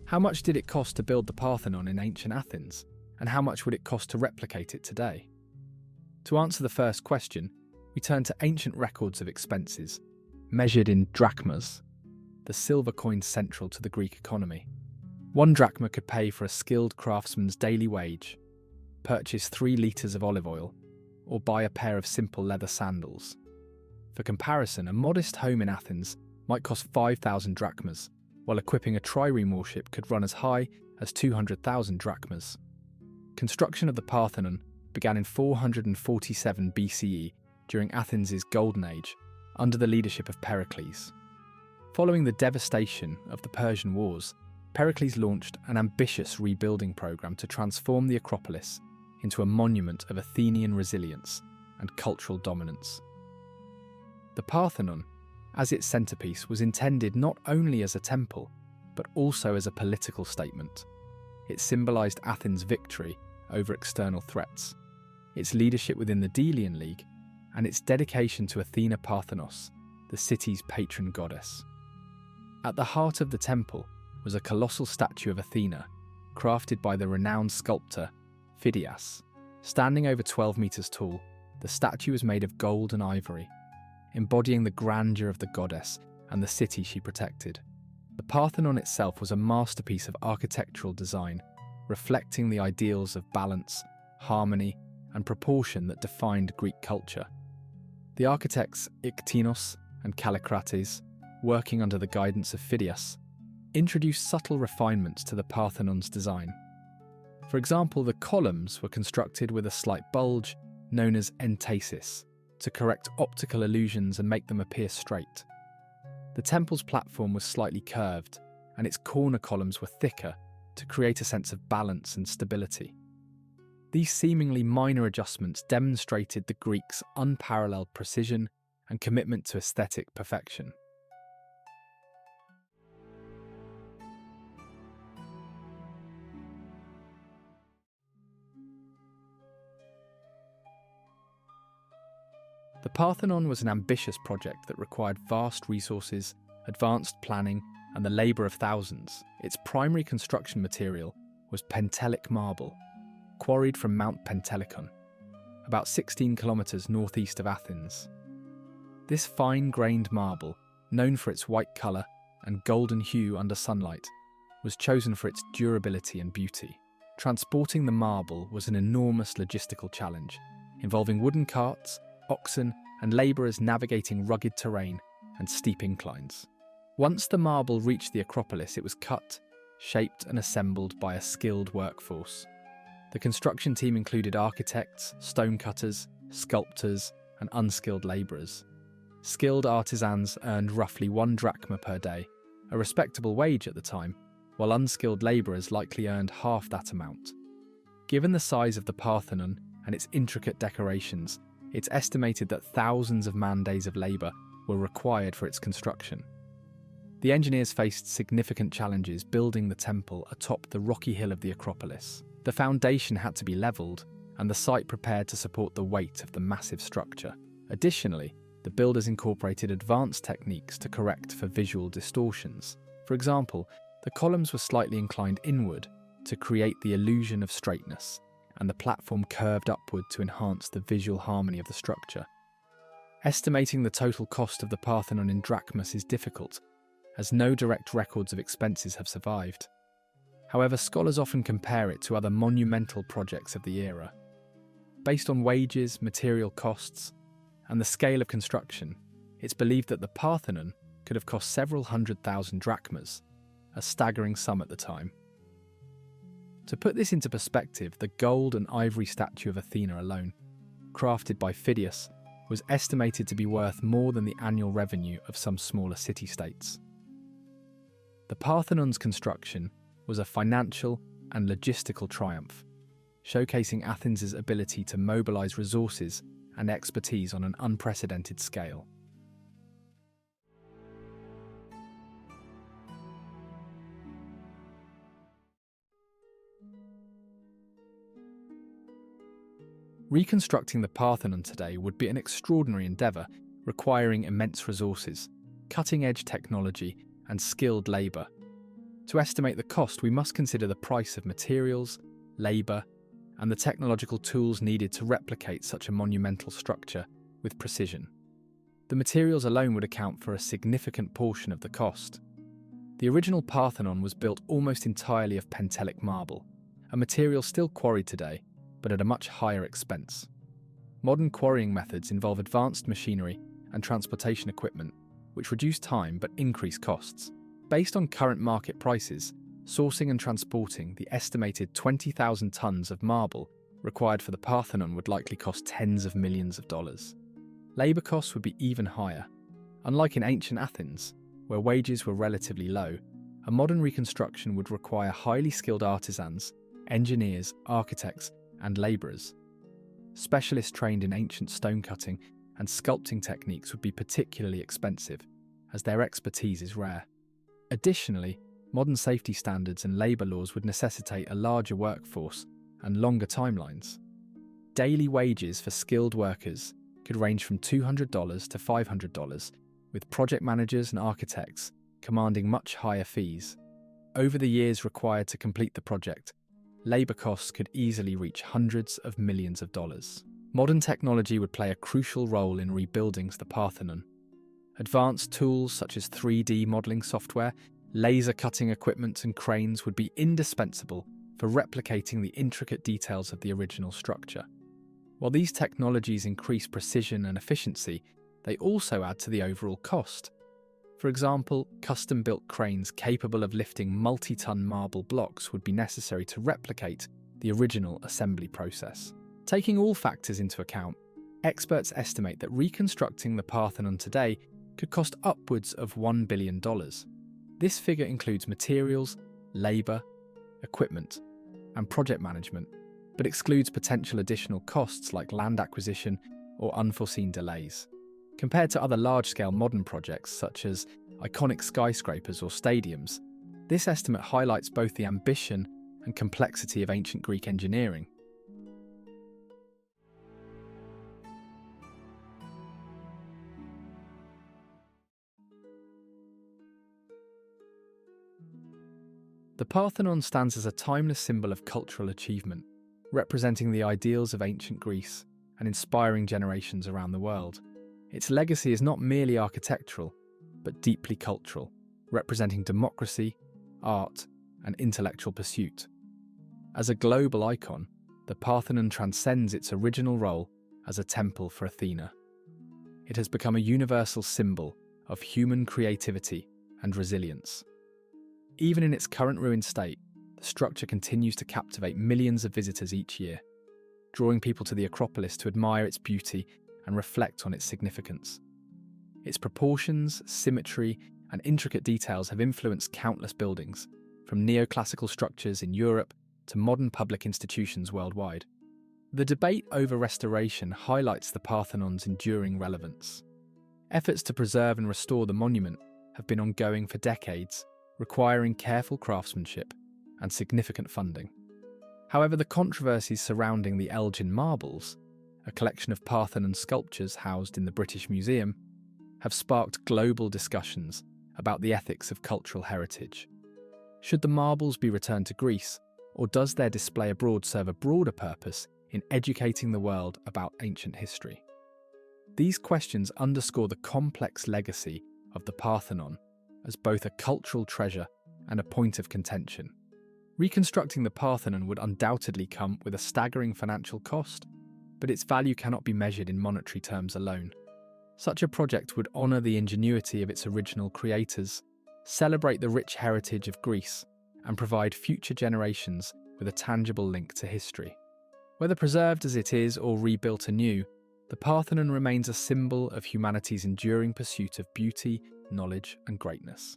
How much did it cost to build the Parthenon in ancient Athens, and how much would it cost to replicate it today? To answer the first question, we turn to ancient records of expenses, measured in drachmas, the silver coin central to the Greek economy. 1 drachma could pay for a skilled craftsman's daily wage, purchase 3 litres of olive oil, or buy a pair of simple leather sandals. For comparison, a modest home in Athens might cost 5,000 drachmas, while equipping a trireme warship could run as high as 200,000 drachmas. Construction of the Parthenon began in 447 BCE during Athens' Golden Age, under the leadership of Pericles. Following the devastation of the Persian Wars, Pericles launched an ambitious rebuilding program to transform the Acropolis into a monument of Athenian resilience and cultural dominance. The Parthenon, as its centerpiece, was intended not only as a temple, but also as a political statement. It symbolized Athens' victory over external threats, its leadership within the Delian League, and its dedication to Athena Parthenos, the city's patron goddess. At the heart of the temple was a colossal statue of Athena, crafted by the renowned sculptor Phidias. Standing over 12 meters tall, the statue was made of gold and ivory, embodying the grandeur of the goddess and the city she protected. The Parthenon itself was a masterpiece of architectural design, reflecting the ideals of balance, harmony, and proportion that defined Greek culture. The architects Ictinos and Callicrates, working under the guidance of Phidias, introduced subtle refinements to the Parthenon's design. For example, the columns were constructed with a slight bulge, known as entasis, to correct optical illusions and make them appear straight. The temple's platform was slightly curved, and its corner columns were thicker to create a sense of balance and stability. These seemingly minor adjustments demonstrated the Greeks' unparalleled precision and commitment to aesthetic perfection. The Parthenon was an ambitious project that required vast resources, advanced planning, and the labour of thousands. Its primary construction material was Pentelic marble, quarried from Mount Pentelikon, about 16 kilometres northeast of Athens. This fine-grained marble, known for its white colour and golden hue under sunlight, was chosen for its durability and beauty. Transporting the marble was an enormous logistical challenge, involving wooden carts, oxen, and labourers navigating rugged terrain and steep inclines. Once the marble reached the Acropolis, it was cut, shaped, and assembled by a skilled workforce. The construction team included architects, stonecutters, sculptors, and unskilled labourers. Skilled artisans earned roughly 1 drachma per day, a respectable wage at the time, while unskilled labourers likely earned half that amount. Given the size of the Parthenon and its intricate decorations, it's estimated that thousands of man-days of labour were required for its construction. The engineers faced significant challenges building the temple atop the rocky hill of the Acropolis. The foundation had to be levelled, and the site prepared to support the weight of the massive structure. Additionally, the builders incorporated advanced techniques to correct for visual distortions. For example, the columns were slightly inclined inward to create the illusion of straightness, and the platform curved upward to enhance the visual harmony of the structure. Estimating the total cost of the Parthenon in drachmas is difficult, as no direct records of expenses have survived. However, scholars often compare it to other monumental projects of the era. Based on wages, material costs, and the scale of construction, it's believed that the Parthenon could have cost several 100,000 drachmas, a staggering sum at the time. To put this into perspective, the gold and ivory statue of Athena alone, crafted by Phidias, was estimated to be worth more than the annual revenue of some smaller city-states. The Parthenon's construction was a financial and logistical triumph, showcasing Athens' ability to mobilise resources and expertise on an unprecedented scale. Reconstructing the Parthenon today would be an extraordinary endeavour, requiring immense resources, cutting-edge technology, and skilled labour. To estimate the cost, we must consider the price of materials, labour, and the technological tools needed to replicate such a monumental structure with precision. The materials alone would account for a significant portion of the cost. The original Parthenon was built almost entirely of Pentelic marble, a material still quarried today, but at a much higher expense. Modern quarrying methods involve advanced machinery and transportation equipment, which reduce time but increase costs. Based on current market prices, sourcing and transporting the estimated 20,000 tons of marble required for the Parthenon would likely cost tens of millions of dollars. Labour costs would be even higher. Unlike in ancient Athens, where wages were relatively low, a modern reconstruction would require highly skilled artisans, engineers, architects, and labourers. Specialists trained in ancient stone cutting and sculpting techniques would be particularly expensive, as their expertise is rare. Additionally, modern safety standards and labour laws would necessitate a larger workforce and longer timelines. Daily wages for skilled workers could range from $200 to $500, with project managers and architects commanding much higher fees. Over the years required to complete the project, labour costs could easily reach hundreds of millions of dollars. Modern technology would play a crucial role in rebuilding the Parthenon. Advanced tools such as 3D modelling software, laser cutting equipment and cranes would be indispensable for replicating the intricate details of the original structure. While these technologies increase precision and efficiency, they also add to the overall cost. For example, custom-built cranes capable of lifting multi-ton marble blocks would be necessary to replicate the original assembly process. Taking all factors into account, experts estimate that reconstructing the Parthenon today could cost upwards of $1 billion. This figure includes materials, labour, equipment, and project management, but excludes potential additional costs like land acquisition or unforeseen delays. Compared to other large-scale modern projects such as iconic skyscrapers or stadiums, this estimate highlights both the ambition and complexity of ancient Greek engineering. The Parthenon stands as a timeless symbol of cultural achievement, representing the ideals of ancient Greece and inspiring generations around the world. Its legacy is not merely architectural, but deeply cultural, representing democracy, art, and intellectual pursuit. As a global icon, the Parthenon transcends its original role as a temple for Athena. It has become a universal symbol of human creativity and resilience. Even in its current ruined state, the structure continues to captivate millions of visitors each year, drawing people to the Acropolis to admire its beauty and reflect on its significance. Its proportions, symmetry, and intricate details have influenced countless buildings, from neoclassical structures in Europe to modern public institutions worldwide. The debate over restoration highlights the Parthenon's enduring relevance. Efforts to preserve and restore the monument have been ongoing for decades, requiring careful craftsmanship and significant funding. However, the controversies surrounding the Elgin marbles, a collection of Parthenon sculptures housed in the British Museum, have sparked global discussions about the ethics of cultural heritage. Should the marbles be returned to Greece, or does their display abroad serve a broader purpose in educating the world about ancient history? These questions underscore the complex legacy of the Parthenon as both a cultural treasure and a point of contention. Reconstructing the Parthenon would undoubtedly come with a staggering financial cost, but its value cannot be measured in monetary terms alone. Such a project would honour the ingenuity of its original creators, celebrate the rich heritage of Greece, and provide future generations with a tangible link to history. Whether preserved as it is or rebuilt anew, the Parthenon remains a symbol of humanity's enduring pursuit of beauty, knowledge, and greatness.